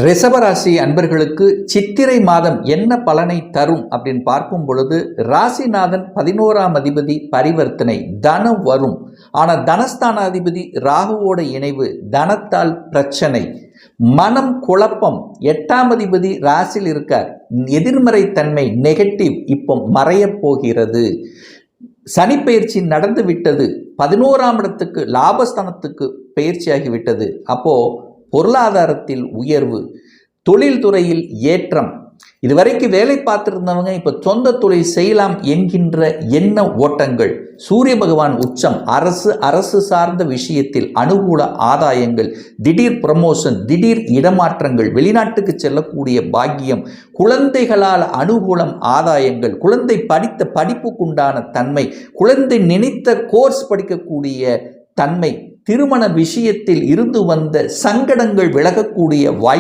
ரிஷபராசி அன்பர்களுக்கு சித்திரை மாதம் என்ன பலனை தரும் அப்படின்னு பார்க்கும் பொழுது, ராசிநாதன் 11ஆம் அதிபதி பரிவர்த்தனை, தனம் வரும். ஆனால் தனஸ்தானாதிபதி ராகுவோட இணைவு தனத்தால் பிரச்சனை, மனம் குழப்பம். 8ஆம் அதிபதி ராசியில் இருக்கார், எதிர்மறை தன்மை நெகட்டிவ் இப்போ மறையப் போகிறது. சனிப்பெயர்ச்சி நடந்து விட்டது, 11ஆம் இடத்துக்கு லாபஸ்தானத்துக்கு பயிற்சியாகிவிட்டது. அப்போ பொருளாதாரத்தில் உயர்வு, தொழில்துறையில் ஏற்றம். இதுவரைக்கும் வேலை பார்த்துருந்தவங்க இப்போ சொந்த தொழில் செய்யலாம் என்கின்ற எண்ண ஓட்டங்கள். சூரிய பகவான் உச்சம், அரசு சார்ந்த விஷயத்தில் அனுகூல ஆதாயங்கள், திடீர் ப்ரமோஷன், திடீர் இடமாற்றங்கள், வெளிநாட்டுக்கு செல்லக்கூடிய பாக்கியம், குழந்தைகளால் அனுகூலம் ஆதாயங்கள், குழந்தை படித்த படிப்புக்குண்டான தன்மை, குழந்தை நினைத்த கோர்ஸ் படிக்கக்கூடிய தன்மை, திருமண விஷயத்தில் இருந்து வந்த சங்கடங்கள் விலகக்கூடிய வாய்ப்பு.